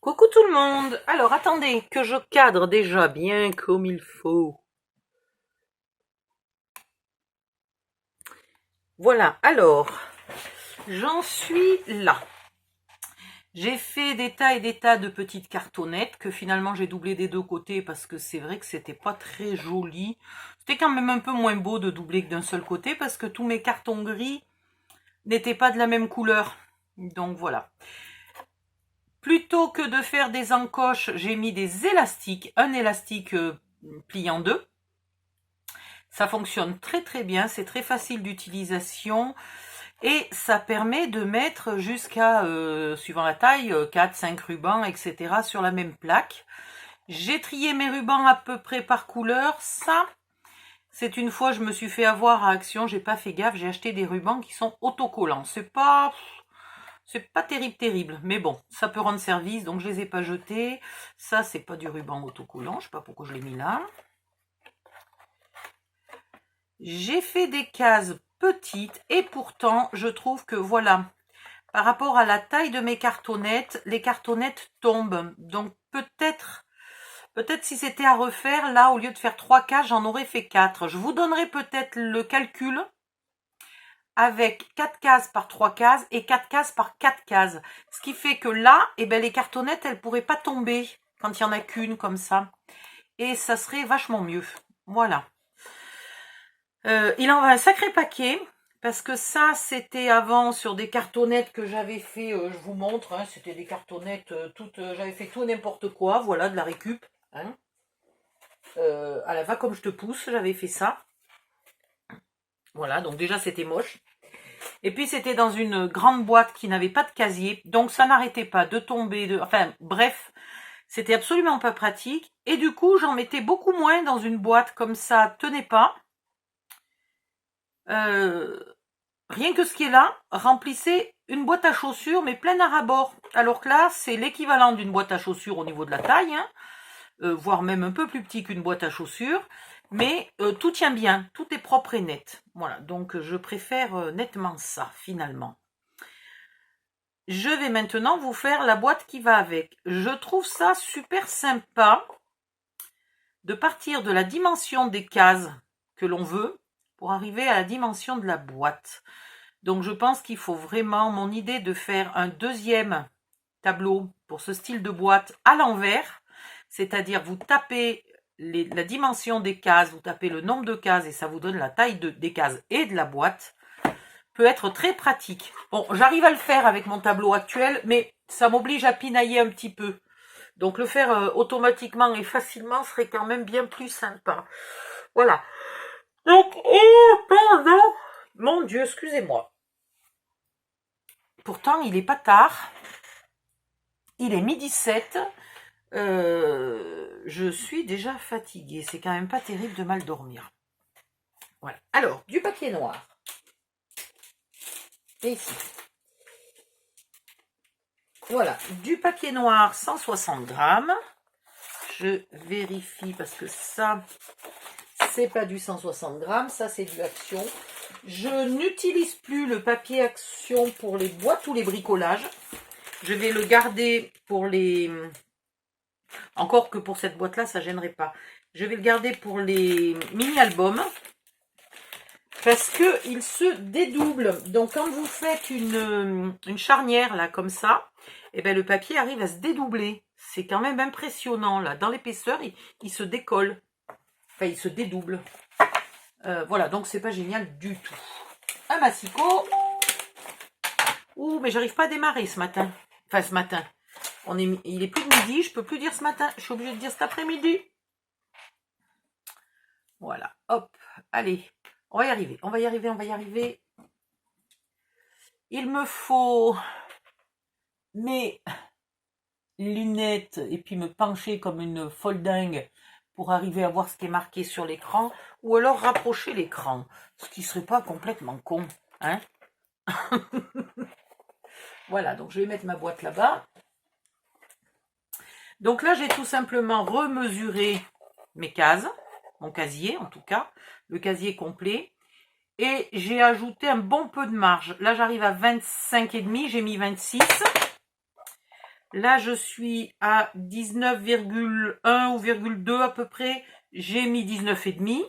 Coucou tout le monde. Alors attendez que je cadre déjà bien comme il faut. Voilà, alors j'en suis là. J'ai fait des tas et des tas de petites cartonnettes que finalement j'ai doublé des deux côtés parce que c'est vrai que c'était pas très joli. C'était quand même un peu moins beau de doubler que d'un seul côté parce que tous mes cartons gris n'étaient pas de la même couleur. Donc voilà. Plutôt que de faire des encoches, j'ai mis des élastiques, un élastique plié en deux. Ça fonctionne très très bien, c'est très facile d'utilisation et ça permet de mettre jusqu'à, suivant la taille, 4-5 rubans, etc. sur la même plaque. J'ai trié mes rubans à peu près par couleur. Ça, c'est une fois je me suis fait avoir à Action, j'ai pas fait gaffe, j'ai acheté des rubans qui sont autocollants. C'est pas terrible, mais bon, ça peut rendre service, donc je les ai pas jetés. Ça, c'est pas du ruban autocollant, je sais pas pourquoi je l'ai mis là. J'ai fait des cases petites et pourtant je trouve que voilà, par rapport à la taille de mes cartonnettes, les cartonnettes tombent. Donc peut-être si c'était à refaire, là au lieu de faire 3 cases, j'en aurais fait 4. Je vous donnerai peut-être le calcul avec 4 cases par 3 cases et 4 cases par 4 cases. Ce qui fait que là, eh ben, les cartonnettes, elles pourraient pas tomber quand il y en a qu'une comme ça. Et ça serait vachement mieux. Voilà. Il en va un sacré paquet, parce que ça, c'était avant sur des cartonnettes que j'avais fait, je vous montre, hein, c'était des cartonnettes toutes, j'avais fait tout n'importe quoi, voilà, de la récup. Hein. À la va comme je te pousse, j'avais fait ça. Voilà, donc déjà c'était moche. Et puis c'était dans une grande boîte qui n'avait pas de casier, donc ça n'arrêtait pas de tomber, enfin bref, c'était absolument pas pratique. Et du coup, j'en mettais beaucoup moins dans une boîte comme ça, tenait pas. Rien que ce qui est là, remplissait une boîte à chaussures, mais pleine à ras-bord. Alors que là, c'est l'équivalent d'une boîte à chaussures au niveau de la taille, hein, voire même un peu plus petit qu'une boîte à chaussures. Mais tout tient bien, tout est propre et net. Voilà, donc je préfère nettement ça, finalement. Je vais maintenant vous faire la boîte qui va avec. Je trouve ça super sympa de partir de la dimension des cases que l'on veut pour arriver à la dimension de la boîte. Donc je pense qu'il faut vraiment, mon idée de faire un deuxième tableau pour ce style de boîte à l'envers, c'est-à-dire vous tapez la dimension des cases, vous tapez le nombre de cases et ça vous donne la taille des cases et de la boîte, peut être très pratique. Bon, j'arrive à le faire avec mon tableau actuel, mais ça m'oblige à pinailler un petit peu. Donc le faire automatiquement et facilement serait quand même bien plus sympa. Voilà. Donc, oh, pardon. Mon Dieu, excusez-moi. Pourtant, il est pas tard. Il est 12h07. Je suis déjà fatiguée. C'est quand même pas terrible de mal dormir. Voilà. Alors, du papier noir. Et ici. Voilà. Du papier noir, 160 grammes. Je vérifie parce que ça, c'est pas du 160 grammes. Ça, c'est du Action. Je n'utilise plus le papier Action pour les boîtes ou les bricolages. Je vais le garder pour les... Encore que pour cette boîte-là, ça ne gênerait pas. Je vais le garder pour les mini-albums. Parce qu'il se dédouble. Donc quand vous faites une charnière là comme ça, et ben, le papier arrive à se dédoubler. C'est quand même impressionnant là. Dans l'épaisseur, il se décolle. Enfin, il se dédouble. Voilà, donc c'est pas génial du tout. Un massicot. Ouh, mais j'arrive pas à démarrer ce matin. Enfin, ce matin. Il est plus de midi, je peux plus dire ce matin. Je suis obligée de dire cet après-midi. Voilà, hop, allez. On va y arriver, on va y arriver, on va y arriver. Il me faut mes lunettes et puis me pencher comme une folle dingue pour arriver à voir ce qui est marqué sur l'écran, ou alors rapprocher l'écran, ce qui serait pas complètement con, hein. Voilà, donc je vais mettre ma boîte là-bas. Donc là, j'ai tout simplement remesuré mes cases, mon casier en tout cas, le casier complet. Et j'ai ajouté un bon peu de marge. Là, j'arrive à 25,5, j'ai mis 26. Là, je suis à 19,1 ou 2 à peu près. J'ai mis 19,5.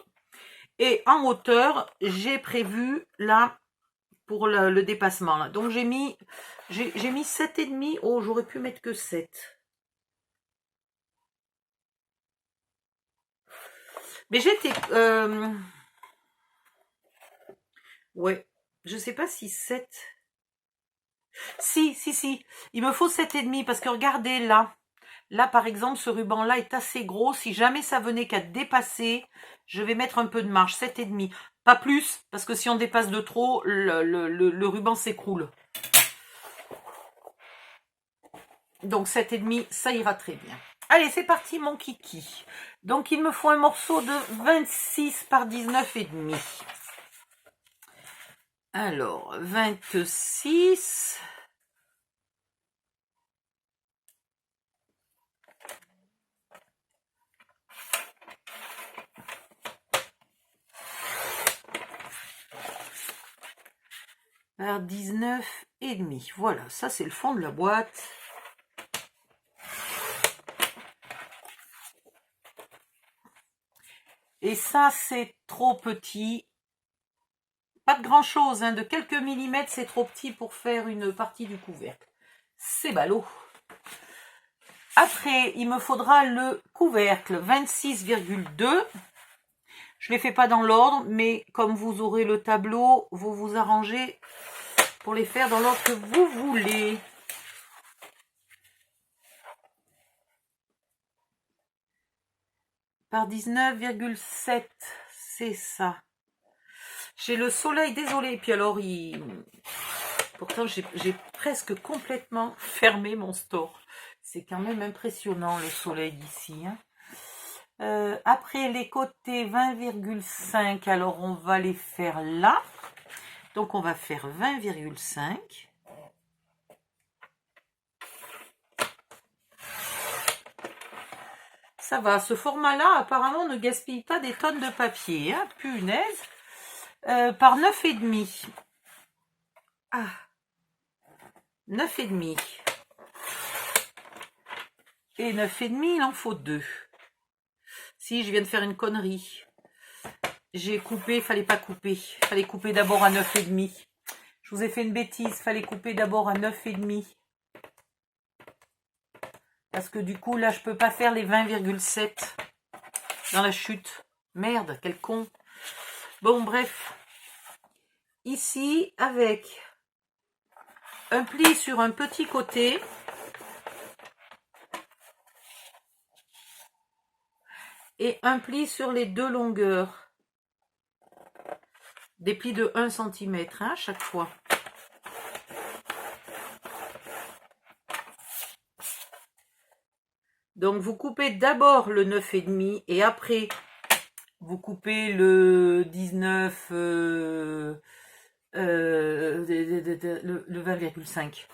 Et en hauteur, j'ai prévu là pour le dépassement. Là. Donc j'ai mis 7,5. Oh, j'aurais pu mettre que 7. Mais j'étais... ouais, je sais pas si 7... Si. Il me faut 7,5 parce que regardez là. Là, par exemple, ce ruban-là est assez gros. Si jamais ça venait qu'à dépasser, je vais mettre un peu de marge, 7,5. Pas plus, parce que si on dépasse de trop, le ruban s'écroule. Donc 7,5, ça ira très bien. Allez, c'est parti, mon kiki. Donc, il me faut un morceau de 26 par 19,5. Alors, 26... par 19,5. Voilà, ça c'est le fond de la boîte. Et ça, c'est trop petit. Pas de grand chose, hein, de quelques millimètres, c'est trop petit pour faire une partie du couvercle. C'est ballot. Après, il me faudra le couvercle 26,2. Je ne les fais pas dans l'ordre, mais comme vous aurez le tableau, vous vous arrangez pour les faire dans l'ordre que vous voulez. Par 19,7, c'est ça. J'ai le soleil, désolé. Puis alors, pourtant, j'ai presque complètement fermé mon store. C'est quand même impressionnant le soleil ici. Hein. Après, les côtés 20,5, alors on va les faire là. Donc, on va faire 20,5. Ça va, ce format-là, apparemment, ne gaspille pas des tonnes de papier. Hein, punaise. Par 9,5. Ah, 9,5. Et 9,5, il en faut 2. Si, je viens de faire une connerie. J'ai coupé, fallait pas couper. Fallait couper d'abord à 9,5. Je vous ai fait une bêtise, fallait couper d'abord à 9,5. Parce que du coup, là, je peux pas faire les 20,7 dans la chute. Merde, quel con. Bon, bref. Ici, avec un pli sur un petit côté. Et un pli sur les deux longueurs. Des plis de 1 cm hein, à chaque fois. Donc, vous coupez d'abord le 9,5 et après, vous coupez le 19, le 20,5.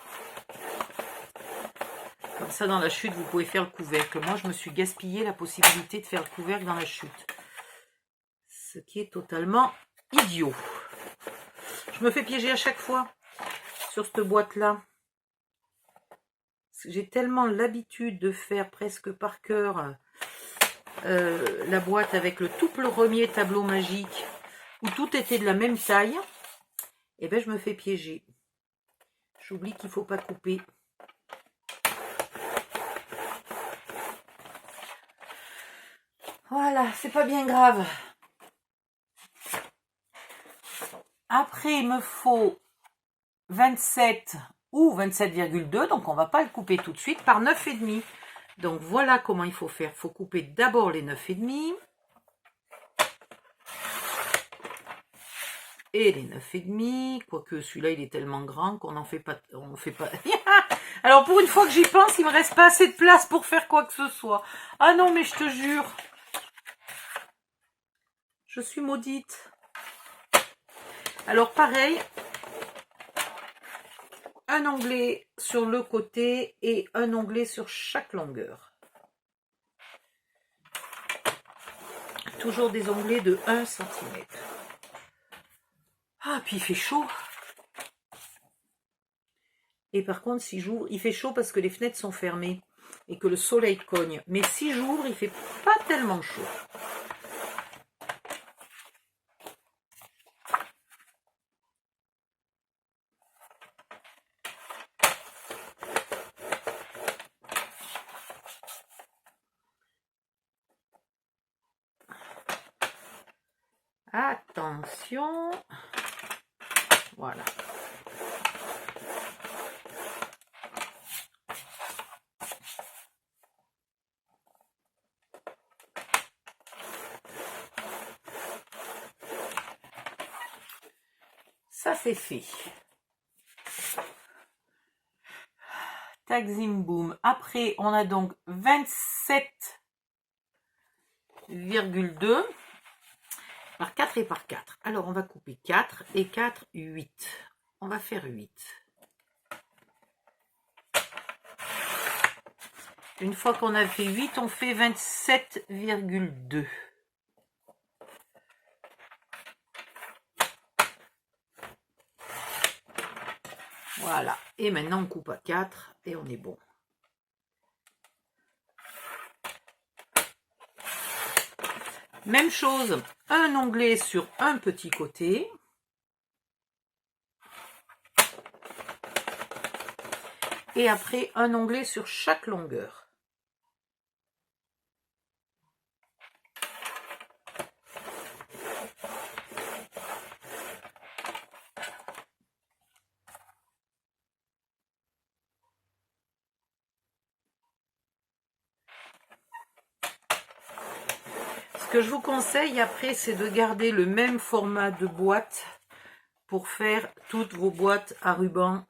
Comme ça, dans la chute, vous pouvez faire le couvercle. Moi, je me suis gaspillé la possibilité de faire le couvercle dans la chute. Ce qui est totalement idiot. Je me fais piéger à chaque fois sur cette boîte-là. J'ai tellement l'habitude de faire presque par cœur la boîte avec le tout premier tableau magique où tout était de la même taille. Et bien, je me fais piéger. J'oublie qu'il ne faut pas couper. Voilà, c'est pas bien grave. Après, il me faut 27 ou 27,2, donc on va pas le couper tout de suite, par 9,5. Donc voilà comment il faut faire. Il faut couper d'abord les 9,5 et les 9,5, quoique celui-là il est tellement grand qu'on n'en fait pas. On fait pas. Alors pour une fois que j'y pense, il me reste pas assez de place pour faire quoi que ce soit. Ah non, mais je te jure. Je suis maudite. Alors pareil, un onglet sur le côté et un onglet sur chaque longueur. Toujours des onglets de 1 cm. Ah, puis il fait chaud. Et par contre, si j'ouvre, il fait chaud parce que les fenêtres sont fermées et que le soleil cogne. Mais si j'ouvre, il fait pas tellement chaud. Attention. Voilà. Ça, c'est fait. Tac, zim, boum. Après, on a donc 27,2 par 4 et par 4. Alors, on va couper 4 et 4, 8. On va faire 8. Une fois qu'on a fait 8, on fait 27,2. Voilà. Et maintenant, on coupe à 4 et on est bon. Même chose, un onglet sur un petit côté. Et après, un onglet sur chaque longueur. Ce que je vous conseille après, c'est de garder le même format de boîte pour faire toutes vos boîtes à ruban,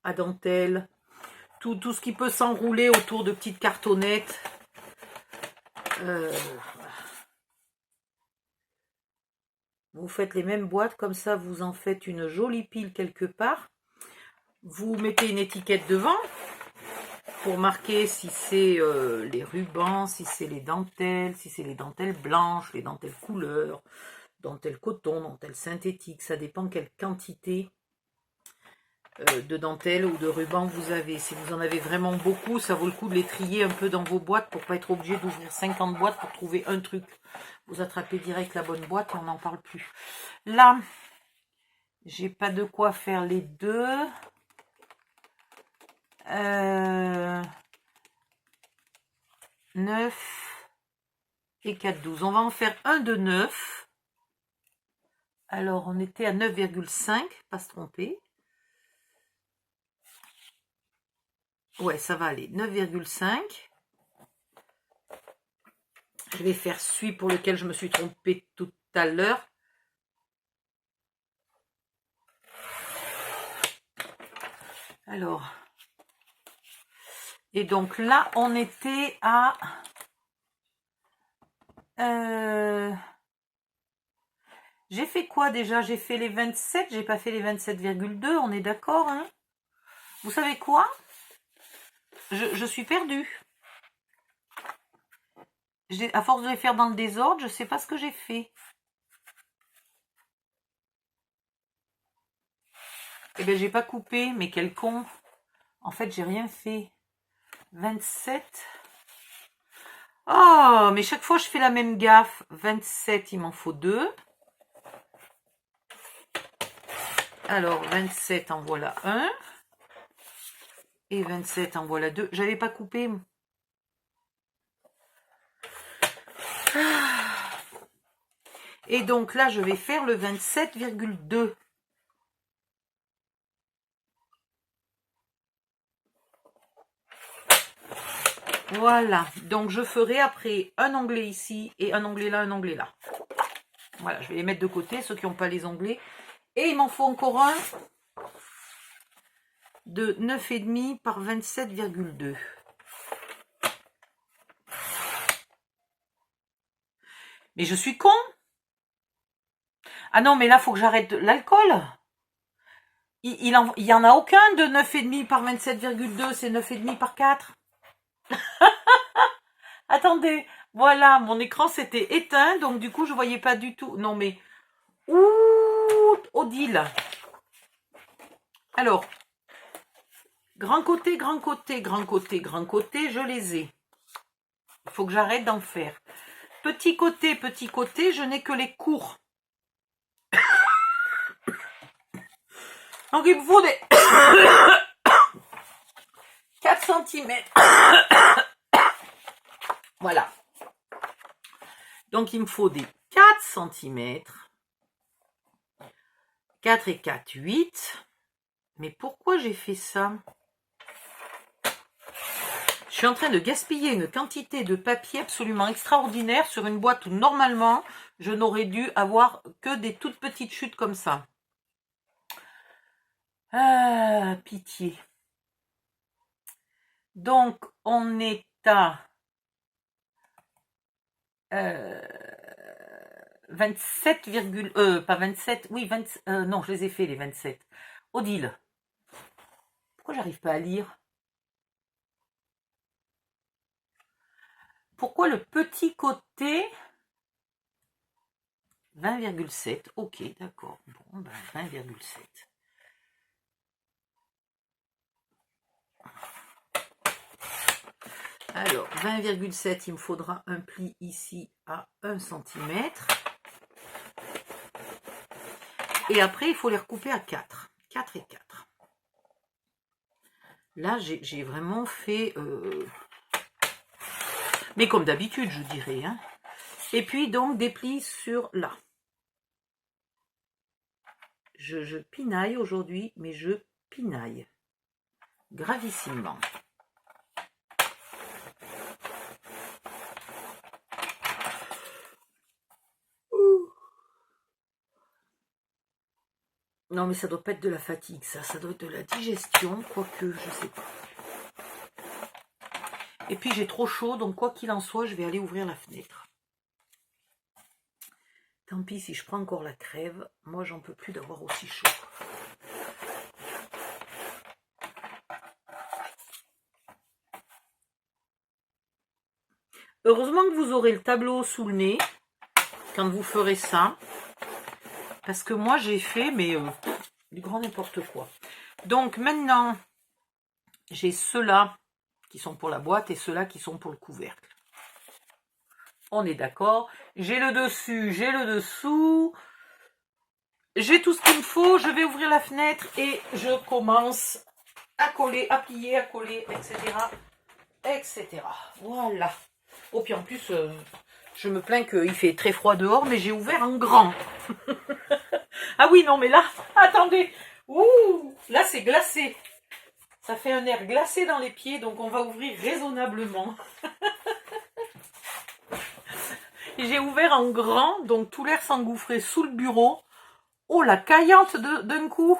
à dentelle, tout ce qui peut s'enrouler autour de petites cartonnettes. Vous faites les mêmes boîtes, comme ça vous en faites une jolie pile quelque part. Vous mettez une étiquette devant pour marquer si c'est les rubans, si c'est les dentelles, si c'est les dentelles blanches, les dentelles couleur, dentelle coton, dentelle synthétique. Ça dépend quelle quantité de dentelle ou de ruban vous avez. Si vous en avez vraiment beaucoup, ça vaut le coup de les trier un peu dans vos boîtes pour pas être obligé d'ouvrir 50 boîtes pour trouver un truc. Vous attrapez direct la bonne boîte et on n'en parle plus. Là, j'ai pas de quoi faire les deux. 9 et 4, 12. On va en faire un de 9. Alors, on était à 9,5, pas se tromper. Ouais, ça va aller. 9,5. Je vais faire celui pour lequel je me suis trompée tout à l'heure. Alors, et donc là, on était à... j'ai fait quoi déjà? J'ai fait les 27, j'ai pas fait les 27,2, on est d'accord, hein? Vous savez quoi? Je suis perdue. À force de les faire dans le désordre, je sais pas ce que j'ai fait. Eh bien, j'ai pas coupé, mais quel con. En fait, j'ai rien fait. 27. Oh, mais chaque fois, je fais la même gaffe. 27, il m'en faut 2. Alors, 27, en voilà un. Et 27, en voilà 2. J'avais pas coupé. Et donc là, je vais faire le 27,2. Voilà. Donc, je ferai après un onglet ici et un onglet là, un onglet là. Voilà, je vais les mettre de côté, ceux qui n'ont pas les onglets. Et il m'en faut encore un de 9,5 par 27,2. Mais je suis con. Ah non, mais là, il faut que j'arrête l'alcool. Il y en a aucun de 9,5 par 27,2, c'est 9,5 par 4. Attendez, voilà, mon écran s'était éteint, donc du coup, je voyais pas du tout. Non, mais... Ouh, Odile. Alors, Grand côté, grand côté, grand côté, grand côté, je les ai. Il faut que j'arrête d'en faire. Petit côté, je n'ai que les courts. Donc il me faut des 4 cm. Voilà. Donc il me faut des 4 cm. 4 et 4, 8. Mais pourquoi j'ai fait ça? Je suis en train de gaspiller une quantité de papier absolument extraordinaire sur une boîte où normalement je n'aurais dû avoir que des toutes petites chutes comme ça. Ah, pitié. Donc on est à 27, pas 27, oui, 20, non, je les ai fait les 27. Odile, pourquoi j'arrive pas à lire? Pourquoi le petit côté 20,7, ok, d'accord. Bon, ben 20,7. Alors, 20,7, il me faudra un pli ici à 1 cm. Et après, il faut les recouper à 4. 4 et 4. Là, j'ai vraiment fait... mais comme d'habitude, je dirais. Hein. Et puis, donc, des plis sur là. Je pinaille aujourd'hui, mais je pinaille. Gravissimement. Non, mais ça doit pas être de la fatigue, ça doit être de la digestion, quoique, je sais pas. Et puis j'ai trop chaud, donc quoi qu'il en soit, je vais aller ouvrir la fenêtre. Tant pis si je prends encore la crève, moi j'en peux plus d'avoir aussi chaud. Heureusement que vous aurez le tableau sous le nez quand vous ferez ça. Parce que moi j'ai fait, mais du grand n'importe quoi. Donc maintenant, j'ai ceux-là qui sont pour la boîte et ceux-là qui sont pour le couvercle. On est d'accord. J'ai le dessus, j'ai le dessous. J'ai tout ce qu'il me faut. Je vais ouvrir la fenêtre et je commence à coller, à plier, à coller, etc. etc. Voilà. Oh, puis en plus, je me plains qu'il fait très froid dehors, mais j'ai ouvert en grand. Ah oui, non, mais là, attendez. Ouh, là, c'est glacé. Ça fait un air glacé dans les pieds, donc on va ouvrir raisonnablement. J'ai ouvert en grand, donc tout l'air s'engouffrait sous le bureau. Oh, la caillante d'un coup.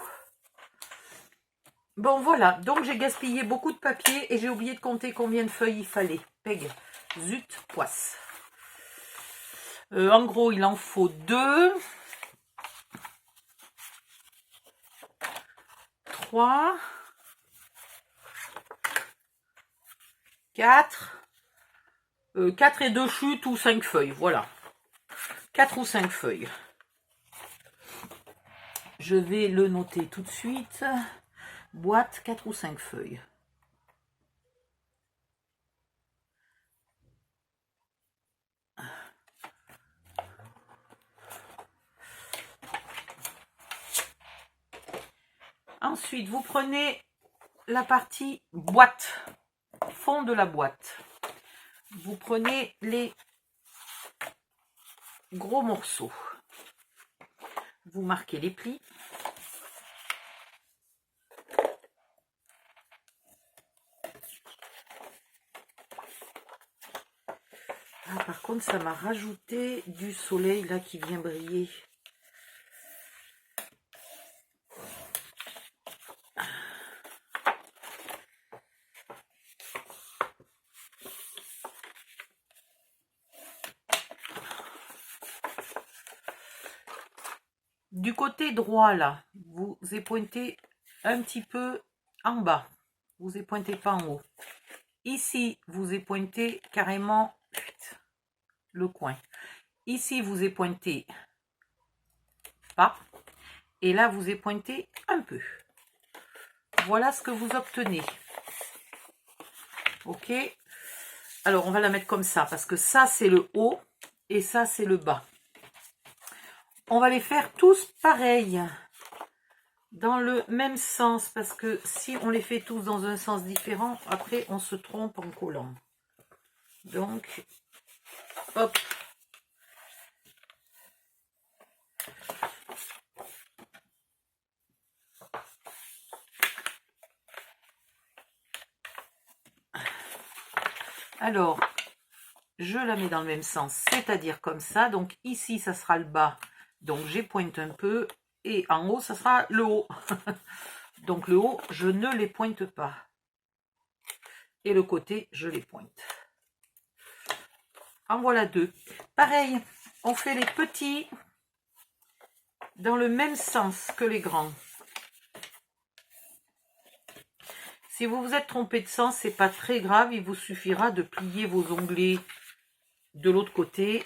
Bon, voilà. Donc, j'ai gaspillé beaucoup de papier et j'ai oublié de compter combien de feuilles il fallait. Peg. Zut, poisse. En gros, il en faut 2. 3. 4. 4 et 2 chutes ou 5 feuilles. Voilà. 4 ou 5 feuilles. Je vais le noter tout de suite. Boîte, 4 ou 5 feuilles. Ensuite, vous prenez la partie boîte, fond de la boîte. Vous prenez les gros morceaux. Vous marquez les plis. Ah, par contre, ça m'a rajouté du soleil là qui vient briller. Du côté droit là, vous épointez un petit peu en bas. Vous épointez pas en haut. Ici, vous épointez carrément le coin. Ici, vous épointez pas. Et là, vous épointez un peu. voilà ce que vous obtenez. Ok. Alors, on va la mettre comme ça, parce que ça, c'est le haut, et ça, c'est le bas. On va les faire tous pareils, dans le même sens, parce que si on les fait tous dans un sens différent, après, on se trompe en collant. Donc, hop. Alors, je la mets dans le même sens, c'est-à-dire comme ça. Donc ici, ça sera le bas. Donc j'ai pointe un peu. Et en haut, ça sera le haut. Donc le haut, je ne les pointe pas. Et le côté, je les pointe. En voilà deux. Pareil, on fait les petits dans le même sens que les grands. Si vous vous êtes trompé de sens, c'est pas très grave. Il vous suffira de plier vos onglets de l'autre côté.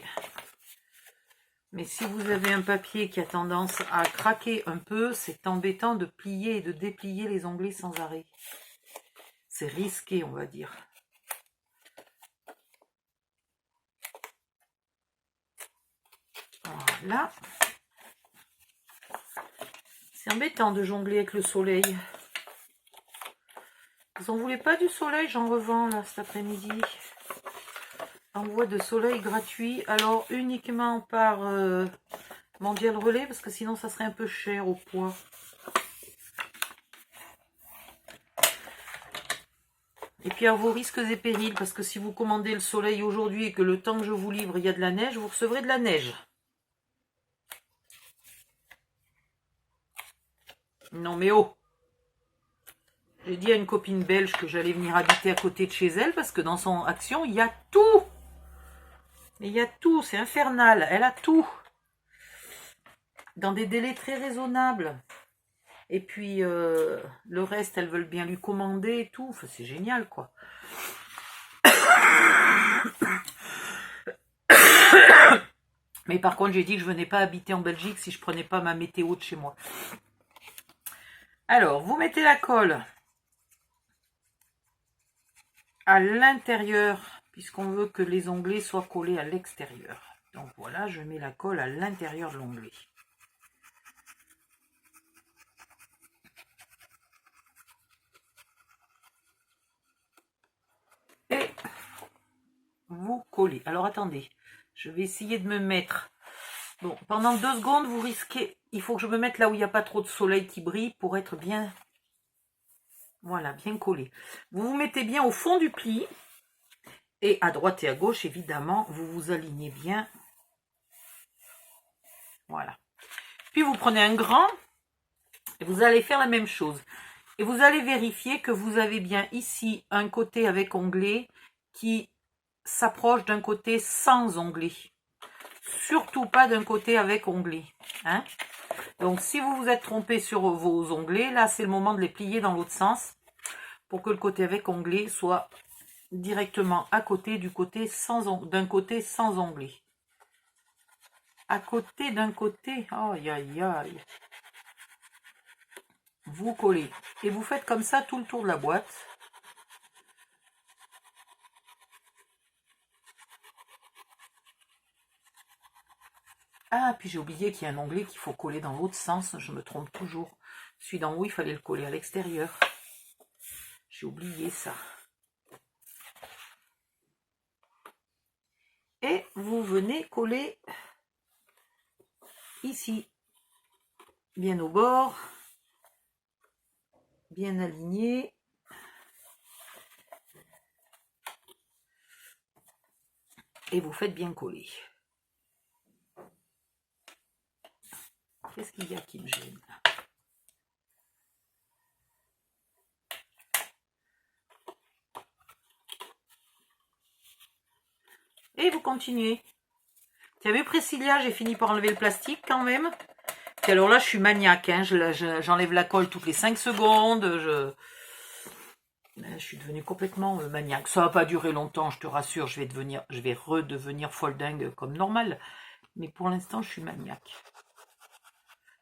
Mais si vous avez un papier qui a tendance à craquer un peu, c'est embêtant de plier et de déplier les onglets sans arrêt. C'est risqué, on va dire. Voilà. C'est embêtant de jongler avec le soleil. Vous en voulez pas du soleil? J'en revends là cet après-midi. Envoi de soleil gratuit. Alors uniquement par Mondial Relais, parce que sinon ça serait un peu cher au poids. Et puis à vos risques et périls, parce que si vous commandez le soleil aujourd'hui et que le temps que je vous livre, il y a de la neige, vous recevrez de la neige. Non mais oh! J'ai dit à une copine belge que j'allais venir habiter à côté de chez elle, parce que dans son action, il y a tout! Mais il y a tout, c'est infernal, elle a tout! Dans des délais très raisonnables. Et puis, le reste, elles veulent bien lui commander et tout. Enfin, c'est génial, quoi. Mais par contre, j'ai dit que je venais pas habiter en Belgique si je prenais pas ma météo de chez moi. Alors, vous mettez la colle à l'intérieur, puisqu'on veut que les onglets soient collés à l'extérieur. Donc voilà, je mets la colle à l'intérieur de l'onglet. Et vous collez. Alors attendez, je vais essayer de me mettre... Bon, pendant 2 secondes, vous risquez... Il faut que je me mette là où il n'y a pas trop de soleil qui brille pour être bien... Voilà, bien collé. Vous vous mettez bien au fond du pli. Et à droite et à gauche, évidemment, vous vous alignez bien. Voilà. Puis vous prenez un grand et vous allez faire la même chose. Et vous allez vérifier que vous avez bien ici un côté avec onglet qui s'approche d'un côté sans onglet. Surtout pas d'un côté avec onglet. Hein? Donc si vous vous êtes trompé sur vos onglets, là c'est le moment de les plier dans l'autre sens pour que le côté avec onglet soit directement à côté du côté d'un côté sans onglet. À côté d'un côté, aïe aïe aïe. Vous collez et vous faites comme ça tout le tour de la boîte. Ah, puis j'ai oublié qu'il y a un onglet qu'il faut coller dans l'autre sens, je me trompe toujours. Celui d'en haut, il fallait le coller à l'extérieur. J'ai oublié ça. Et vous venez coller ici, bien au bord, bien aligné. Et vous faites bien coller. Qu'est-ce qu'il y a qui me gêne là? Et vous continuez. Tu as vu Priscilla, j'ai fini par enlever le plastique quand même. Puis alors là, je suis maniaque. Hein. J'enlève la colle toutes les 5 secondes. Je suis devenue complètement maniaque. Ça va pas durer longtemps, je te rassure. Je vais redevenir folle dingue comme normal. Mais pour l'instant, je suis maniaque.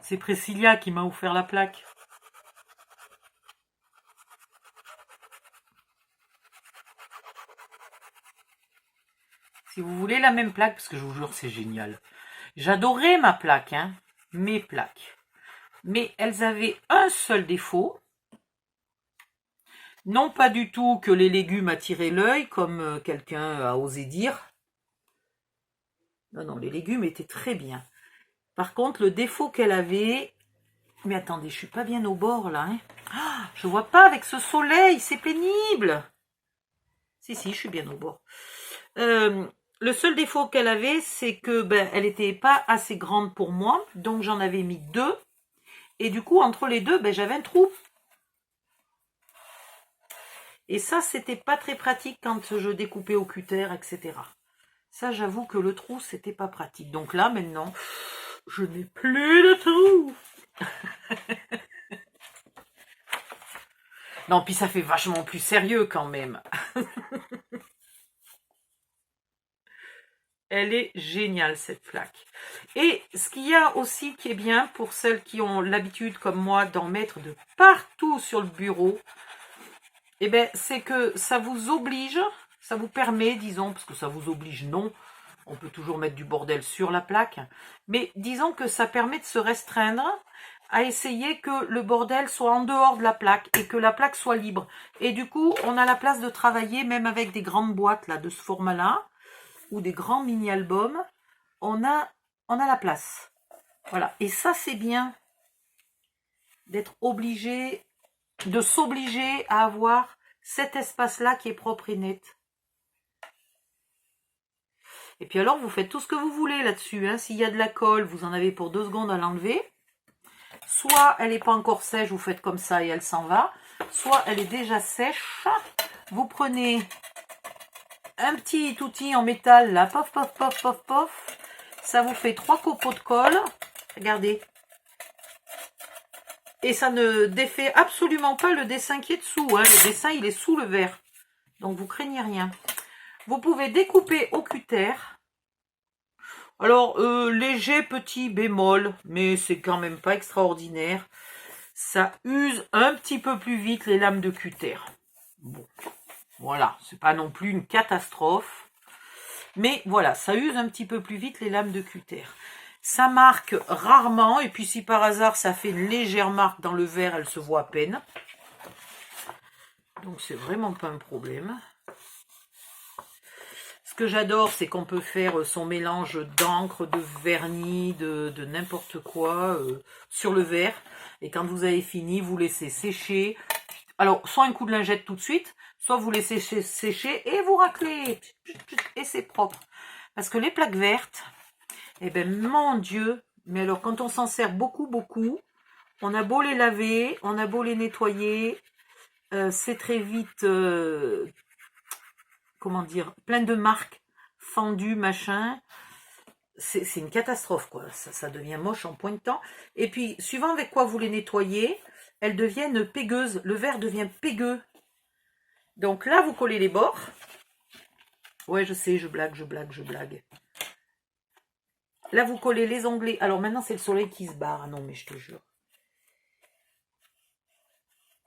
C'est Priscilla qui m'a offert la plaque. Si vous voulez la même plaque, parce que je vous jure, c'est génial. J'adorais ma plaque, hein, mes plaques. Mais elles avaient un seul défaut. Non pas du tout que les légumes attiraient l'œil, comme quelqu'un a osé dire. Non, non, les légumes étaient très bien. Par contre, le défaut qu'elle avait... Mais attendez, je suis pas bien au bord, là. Hein. Ah, je vois pas avec ce soleil, c'est pénible. Si, je suis bien au bord. Le seul défaut qu'elle avait, c'est que elle n'était pas assez grande pour moi. Donc, j'en avais mis 2. Et du coup, entre les deux, j'avais un trou. Et ça, c'était pas très pratique quand je découpais au cutter, etc. Ça, j'avoue que le trou, c'était pas pratique. Donc là, maintenant, je n'ai plus de trou. Non, puis ça fait vachement plus sérieux quand même. Elle est géniale, cette plaque. Et ce qu'il y a aussi qui est bien pour celles qui ont l'habitude, comme moi, d'en mettre de partout sur le bureau, c'est que ça vous oblige, ça vous permet, disons, parce que ça vous oblige, non, on peut toujours mettre du bordel sur la plaque, mais disons que ça permet de se restreindre à essayer que le bordel soit en dehors de la plaque et que la plaque soit libre. Et du coup, on a la place de travailler, même avec des grandes boîtes là de ce format-là, ou des grands mini-albums, on a la place. Voilà. Et ça, c'est bien d'être obligé, de s'obliger à avoir cet espace-là qui est propre et net. Et puis alors, vous faites tout ce que vous voulez là-dessus. Hein. S'il y a de la colle, vous en avez pour 2 secondes à l'enlever. Soit elle n'est pas encore sèche, vous faites comme ça et elle s'en va. Soit elle est déjà sèche. Vous prenez un petit outil en métal, là, pof, pof, pof, pof, pof. Ça vous fait 3 copeaux de colle. Regardez. Et ça ne défait absolument pas le dessin qui est dessous. Hein. Le dessin, il est sous le verre. Donc, vous craignez rien. Vous pouvez découper au cutter. Alors, léger petit bémol, mais c'est quand même pas extraordinaire. Ça use un petit peu plus vite les lames de cutter. Bon, voilà, c'est pas non plus une catastrophe. Mais voilà, ça use un petit peu plus vite les lames de cutter. Ça marque rarement, et puis si par hasard ça fait une légère marque dans le verre, elle se voit à peine. Donc c'est vraiment pas un problème. Ce que j'adore, c'est qu'on peut faire son mélange d'encre, de vernis, de n'importe quoi sur le verre. Et quand vous avez fini, vous laissez sécher. Alors, soit un coup de lingette tout de suite, soit vous laissez sécher et vous raclez. Et c'est propre. Parce que les plaques vertes, mon Dieu, mais alors quand on s'en sert beaucoup, on a beau les laver, on a beau les nettoyer, c'est très vite, comment dire, plein de marques, fendues, machin. C'est une catastrophe, quoi. Ça devient moche en point de temps. Et puis, suivant avec quoi vous les nettoyez, elles deviennent pégueuses. Le verre devient pégueux. Donc là, vous collez les bords. Ouais, je sais, je blague. Là, vous collez les onglets. Alors maintenant, c'est le soleil qui se barre. Ah non, mais je te jure.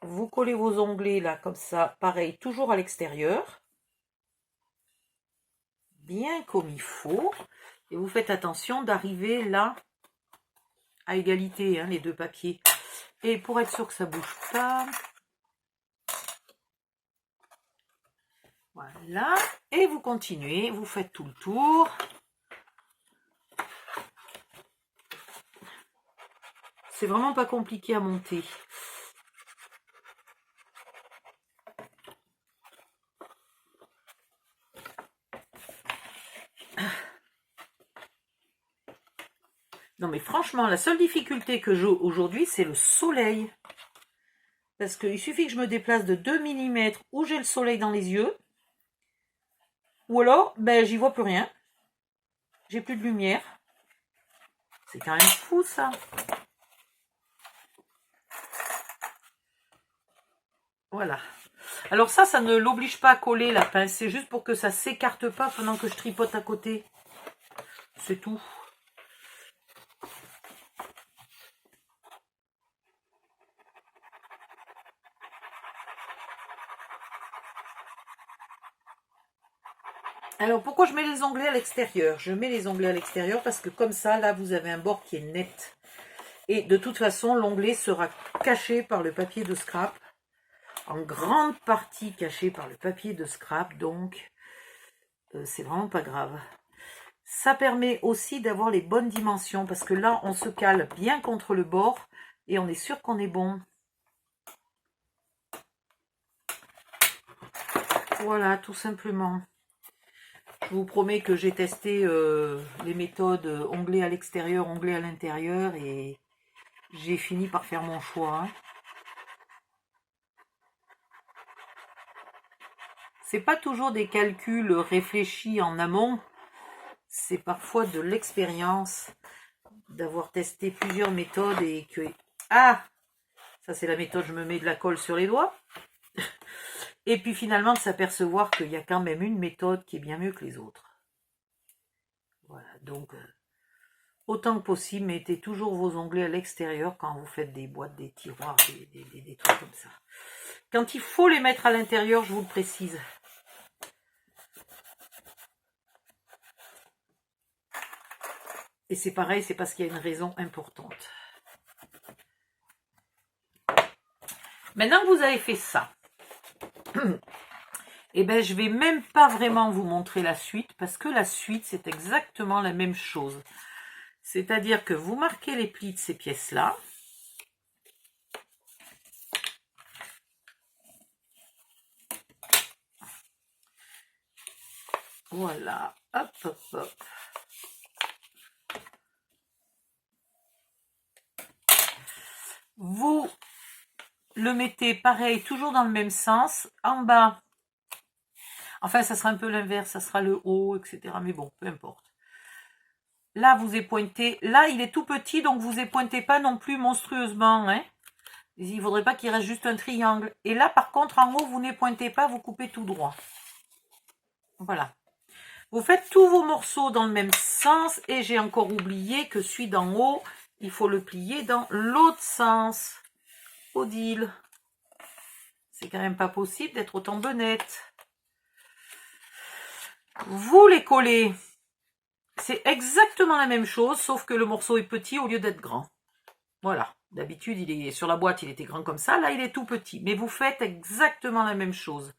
Vous collez vos onglets là, comme ça. Pareil, toujours à l'extérieur. Bien comme il faut. Et vous faites attention d'arriver là à égalité, hein, les deux papiers. Et pour être sûr que ça ne bouge pas. Voilà. Et vous continuez. Vous faites tout le tour. C'est vraiment pas compliqué à monter. Non mais franchement, la seule difficulté que j'ai aujourd'hui, c'est le soleil. Parce qu'il suffit que je me déplace de 2 mm où j'ai le soleil dans les yeux. Ou alors, j'y vois plus rien. J'ai plus de lumière. C'est quand même fou ça. Voilà. Alors ça ne l'oblige pas à coller la pince. C'est juste pour que ça s'écarte pas pendant que je tripote à côté. C'est tout. Alors, pourquoi je mets les onglets à l'extérieur? Je mets les onglets à l'extérieur parce que comme ça, là, vous avez un bord qui est net. Et de toute façon, l'onglet sera caché par le papier de scrap. En grande partie caché par le papier de scrap, donc c'est vraiment pas grave. Ça permet aussi d'avoir les bonnes dimensions parce que là, on se cale bien contre le bord et on est sûr qu'on est bon. Voilà, tout simplement. Je vous promets que j'ai testé les méthodes onglet à l'extérieur, onglet à l'intérieur et j'ai fini par faire mon choix. Hein. C'est pas toujours des calculs réfléchis en amont, c'est parfois de l'expérience d'avoir testé plusieurs méthodes et que... Ah! Ça c'est la méthode, je me mets de la colle sur les doigts. Et puis finalement de s'apercevoir qu'il y a quand même une méthode qui est bien mieux que les autres. Voilà, donc autant que possible, mettez toujours vos onglets à l'extérieur quand vous faites des boîtes, des tiroirs, des trucs comme ça. Quand il faut les mettre à l'intérieur, je vous le précise. Et c'est pareil, c'est parce qu'il y a une raison importante. Maintenant que vous avez fait ça, et ben je vais même pas vraiment vous montrer la suite parce que la suite c'est exactement la même chose. C'est-à-dire que vous marquez les plis de ces pièces-là. Voilà, hop, hop, hop. Vous le mettez pareil, toujours dans le même sens, en bas. Enfin, ça sera un peu l'inverse, ça sera le haut, etc. Mais bon, peu importe. Là, vous épointez. Là, il est tout petit, donc vous épointez pas non plus monstrueusement. Hein. Il ne faudrait pas qu'il reste juste un triangle. Et là, par contre, en haut, vous n'épointez pas, vous coupez tout droit. Voilà. Vous faites tous vos morceaux dans le même sens. Et j'ai encore oublié que celui d'en haut, il faut le plier dans l'autre sens. Odile. C'est quand même pas possible d'être autant bonnette. Vous les collez. C'est exactement la même chose, sauf que le morceau est petit au lieu d'être grand. Voilà. D'habitude, il est sur la boîte, il était grand comme ça. Là, il est tout petit. Mais vous faites exactement la même chose.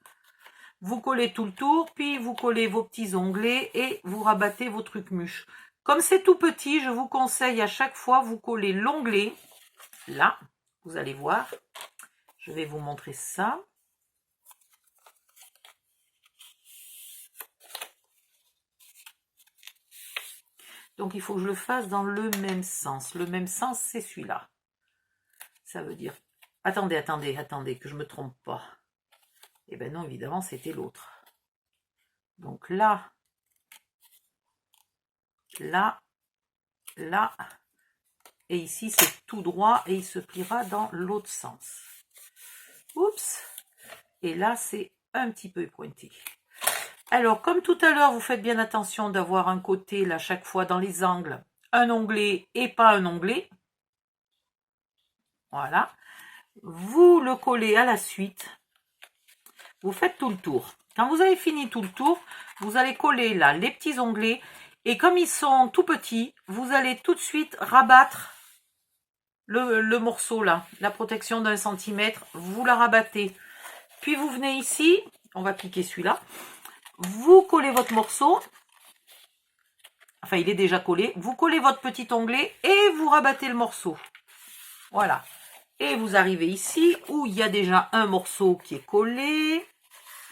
Vous collez tout le tour, puis vous collez vos petits onglets et vous rabattez vos trucs mûches. Comme c'est tout petit, je vous conseille à chaque fois, vous collez l'onglet. Là, vous allez voir. Je vais vous montrer ça. Donc, il faut que je le fasse dans le même sens. Le même sens, c'est celui-là. Ça veut dire... Attendez, que je ne me trompe pas. Eh bien non, évidemment, c'était l'autre. Donc là, là, là, et ici, c'est tout droit et il se pliera dans l'autre sens. Oups! Et là, c'est un petit peu pointé. Alors, comme tout à l'heure, vous faites bien attention d'avoir un côté, là, chaque fois, dans les angles, un onglet et pas un onglet. Voilà. Vous le collez à la suite. Vous faites tout le tour. Quand vous avez fini tout le tour, vous allez coller là les petits onglets. Et comme ils sont tout petits, vous allez tout de suite rabattre le morceau là. La protection d'1 centimètre, vous la rabattez. Puis vous venez ici, on va piquer celui-là. Vous collez votre morceau. Enfin, il est déjà collé. Vous collez votre petit onglet et vous rabattez le morceau. Voilà. Et vous arrivez ici où il y a déjà un morceau qui est collé.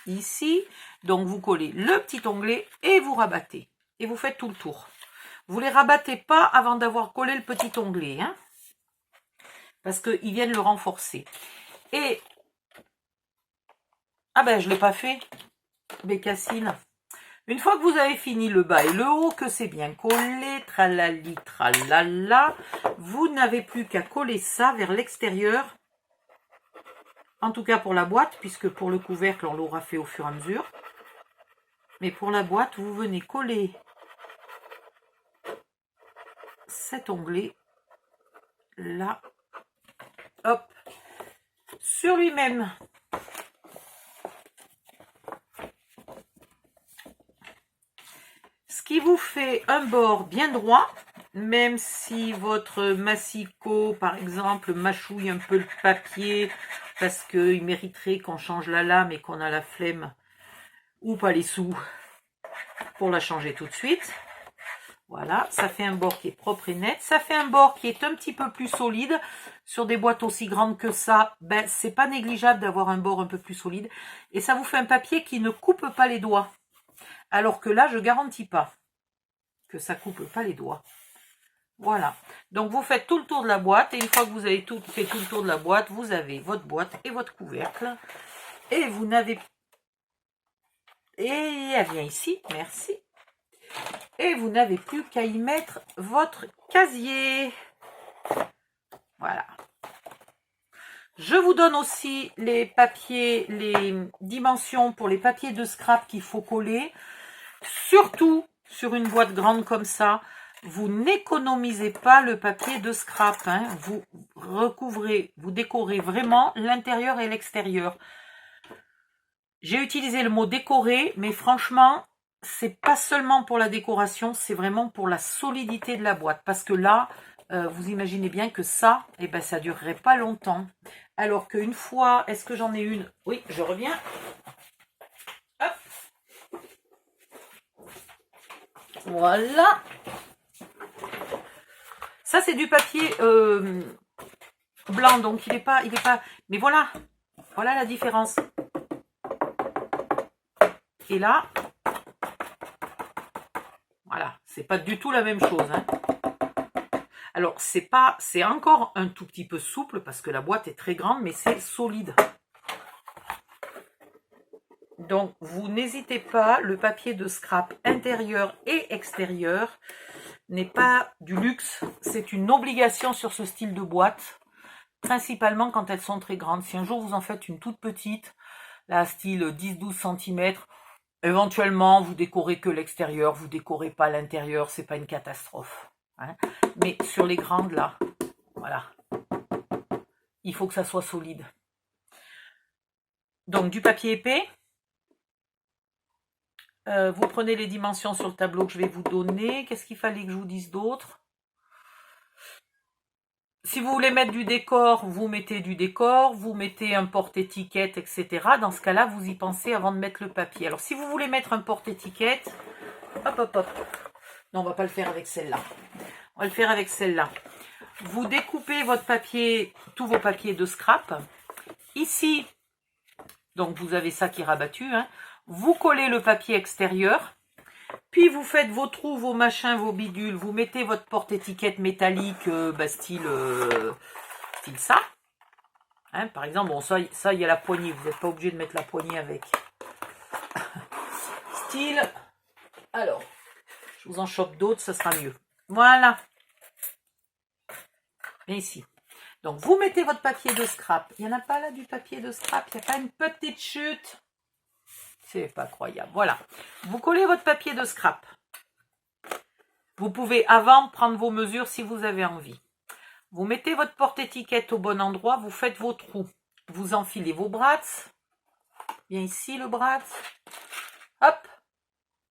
Ici. Donc, vous collez le petit onglet et vous rabattez. Et vous faites tout le tour. Vous ne les rabattez pas avant d'avoir collé le petit onglet. Hein, parce qu'ils viennent le renforcer. Et... Ah ben, je ne l'ai pas fait. Bécassine. Une fois que vous avez fini le bas et le haut, que c'est bien collé, tralali, tralala, vous n'avez plus qu'à coller ça vers l'extérieur. En tout cas pour la boîte, puisque pour le couvercle, on l'aura fait au fur et à mesure. Mais pour la boîte, vous venez coller cet onglet là, hop, sur lui-même. qui vous fait un bord bien droit, même si votre massicot, par exemple, mâchouille un peu le papier parce qu'il mériterait qu'on change la lame et qu'on a la flemme ou pas les sous pour la changer tout de suite. Voilà, ça fait un bord qui est propre et net. Ça fait un bord qui est un petit peu plus solide. Sur des boîtes aussi grandes que ça, ben, c'est pas négligeable d'avoir un bord un peu plus solide. Et ça vous fait un papier qui ne coupe pas les doigts. Alors que là, je garantis pas que ça coupe pas les doigts. Voilà. Donc, vous faites tout le tour de la boîte. Et une fois que vous avez fait tout le tour de la boîte, vous avez votre boîte et votre couvercle. Et vous n'avez... Et elle vient ici. Merci. Et vous n'avez plus qu'à y mettre votre casier. Voilà. Je vous donne aussi les papiers, les dimensions pour les papiers de scrap qu'il faut coller. Surtout sur une boîte grande comme ça, vous n'économisez pas le papier de scrap. Hein. Vous recouvrez, vous décorez vraiment l'intérieur et l'extérieur. J'ai utilisé le mot décorer, mais franchement, c'est pas seulement pour la décoration, c'est vraiment pour la solidité de la boîte. Parce que là, vous imaginez bien que ça, eh ben, ça durerait pas longtemps. Alors qu'une fois, est-ce que j'en ai une? Oui, je reviens. Hop. Voilà. Ça, c'est du papier blanc, donc il est pas... Mais voilà, voilà la différence. Et là, voilà, c'est pas du tout la même chose. Hein. Alors, c'est encore un tout petit peu souple parce que la boîte est très grande, mais c'est solide. Donc, vous n'hésitez pas, le papier de scrap intérieur et extérieur n'est pas du luxe, c'est une obligation sur ce style de boîte, principalement quand elles sont très grandes. Si un jour vous en faites une toute petite, là, style 10-12 cm, éventuellement, vous décorez que l'extérieur, vous décorez pas l'intérieur, c'est pas une catastrophe. Hein. Mais sur les grandes, là, voilà, il faut que ça soit solide. Donc, du papier épais. Vous prenez les dimensions sur le tableau que je vais vous donner. Qu'est-ce qu'il fallait que je vous dise d'autre? Si vous voulez mettre du décor, vous mettez du décor, vous mettez un porte-étiquette, etc. Dans ce cas-là, vous y pensez avant de mettre le papier. Alors, si vous voulez mettre un porte-étiquette, hop, hop, hop. Non, on va pas le faire avec celle-là. On va le faire avec celle-là. Vous découpez votre papier, tous vos papiers de scrap. Ici, donc vous avez ça qui est rabattu. Hein. Vous collez le papier extérieur. Puis vous faites vos trous, vos machins, vos bidules. Vous mettez votre porte-étiquette métallique, style ça. Hein, par exemple, bon, ça, il y a la poignée. Vous n'êtes pas obligé de mettre la poignée avec. Style. Alors, je vous en chope d'autres, ça sera mieux. Voilà. Et ici. Donc, vous mettez votre papier de scrap. Il n'y en a pas là du papier de scrap. Il n'y a pas une petite chute. C'est pas croyable. Voilà. Vous collez votre papier de scrap. Vous pouvez avant prendre vos mesures si vous avez envie. Vous mettez votre porte-étiquette au bon endroit. Vous faites vos trous. Vous enfilez vos brats. Bien ici le brat. Hop.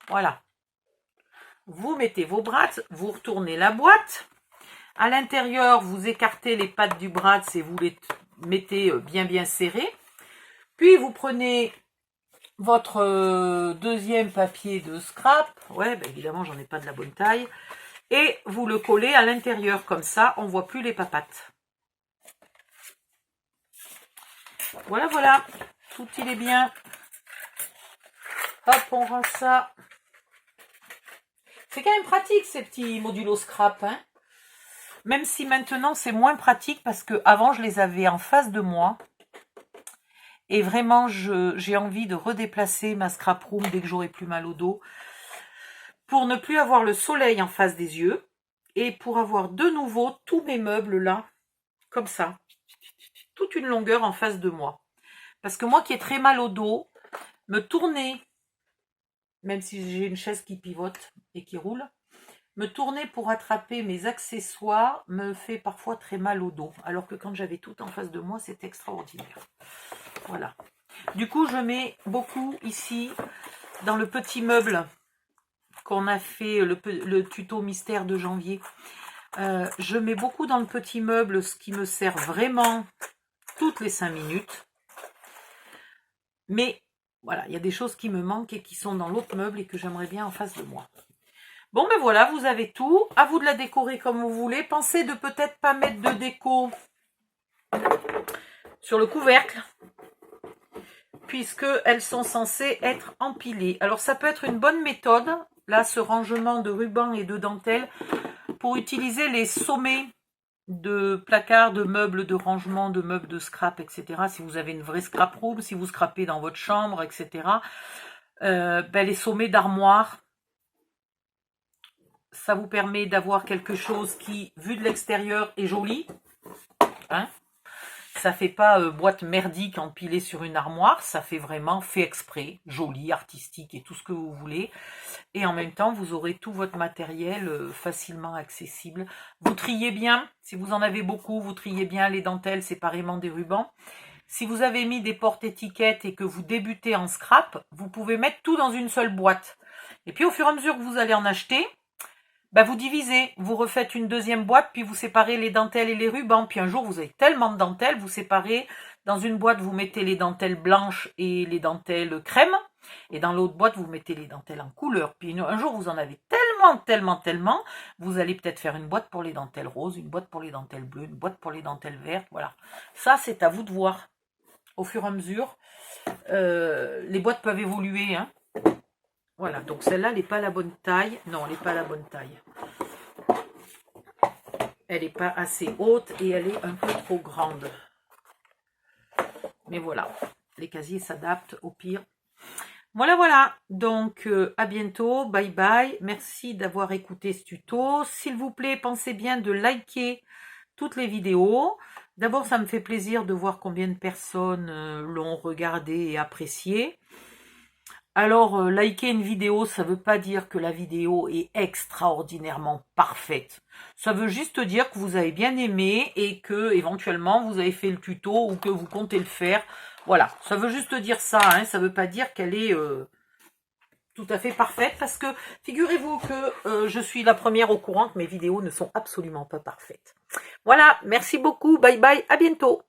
Voilà. Vous mettez vos brats. Vous retournez la boîte. À l'intérieur, vous écartez les pattes du brat et vous les mettez bien serrés. Puis vous prenez votre deuxième papier de scrap. Ouais, ben évidemment, j'en ai pas de la bonne taille. Et vous le collez à l'intérieur. Comme ça, on ne voit plus les papates. Voilà, voilà. Tout il est bien. Hop, on range ça. C'est quand même pratique, ces petits modulos scrap, hein. Même si maintenant c'est moins pratique parce que avant je les avais en face de moi. Et vraiment, j'ai envie de redéplacer ma scrap room dès que j'aurai plus mal au dos. Pour ne plus avoir le soleil en face des yeux. Et pour avoir de nouveau tous mes meubles là, comme ça. Toute une longueur en face de moi. Parce que moi qui ai très mal au dos, me tourner, même si j'ai une chaise qui pivote et qui roule, me tourner pour attraper mes accessoires me fait parfois très mal au dos. Alors que quand j'avais tout en face de moi, c'était extraordinaire. Voilà. Du coup, je mets beaucoup ici, dans le petit meuble qu'on a fait le tuto mystère de janvier. Je mets beaucoup dans le petit meuble, ce qui me sert vraiment toutes les 5 minutes. Mais voilà, il y a des choses qui me manquent et qui sont dans l'autre meuble et que j'aimerais bien en face de moi. Bon, ben voilà, vous avez tout. À vous de la décorer comme vous voulez. Pensez de peut-être pas mettre de déco sur le couvercle, puisque elles sont censées être empilées. Alors, ça peut être une bonne méthode, là, ce rangement de ruban et de dentelle, pour utiliser les sommets de placards, de meubles de rangement, de meubles de scrap, etc. Si vous avez une vraie scrap room, si vous scrapez dans votre chambre, etc. Les sommets d'armoire, ça vous permet d'avoir quelque chose qui, vu de l'extérieur, est joli. Hein, ça fait pas boîte merdique empilée sur une armoire, ça fait vraiment fait exprès, joli, artistique et tout ce que vous voulez. Et en même temps, vous aurez tout votre matériel facilement accessible. Vous triez bien, si vous en avez beaucoup, vous triez bien les dentelles séparément des rubans. Si vous avez mis des porte-étiquettes et que vous débutez en scrap, vous pouvez mettre tout dans une seule boîte. Et puis au fur et à mesure que vous allez en acheter, vous divisez, vous refaites une deuxième boîte, puis vous séparez les dentelles et les rubans. Puis un jour, vous avez tellement de dentelles, vous séparez. Dans une boîte, vous mettez les dentelles blanches et les dentelles crème. Et dans l'autre boîte, vous mettez les dentelles en couleur. Puis un jour, vous en avez tellement, vous allez peut-être faire une boîte pour les dentelles roses, une boîte pour les dentelles bleues, une boîte pour les dentelles vertes. Voilà. Ça, c'est à vous de voir. Au fur et à mesure, les boîtes peuvent évoluer, hein. Voilà, donc celle-là, elle n'est pas la bonne taille. Non, elle n'est pas la bonne taille. Elle n'est pas assez haute et elle est un peu trop grande. Mais voilà, les casiers s'adaptent au pire. Voilà. Donc, à bientôt. Bye bye. Merci d'avoir écouté ce tuto. S'il vous plaît, pensez bien de liker toutes les vidéos. D'abord, ça me fait plaisir de voir combien de personnes l'ont regardé et apprécié. Alors, liker une vidéo, ça ne veut pas dire que la vidéo est extraordinairement parfaite. Ça veut juste dire que vous avez bien aimé et que, éventuellement, vous avez fait le tuto ou que vous comptez le faire. Voilà, ça veut juste dire ça, hein. Ça ne veut pas dire qu'elle est tout à fait parfaite parce que, figurez-vous que je suis la première au courant que mes vidéos ne sont absolument pas parfaites. Voilà, merci beaucoup, bye bye, à bientôt.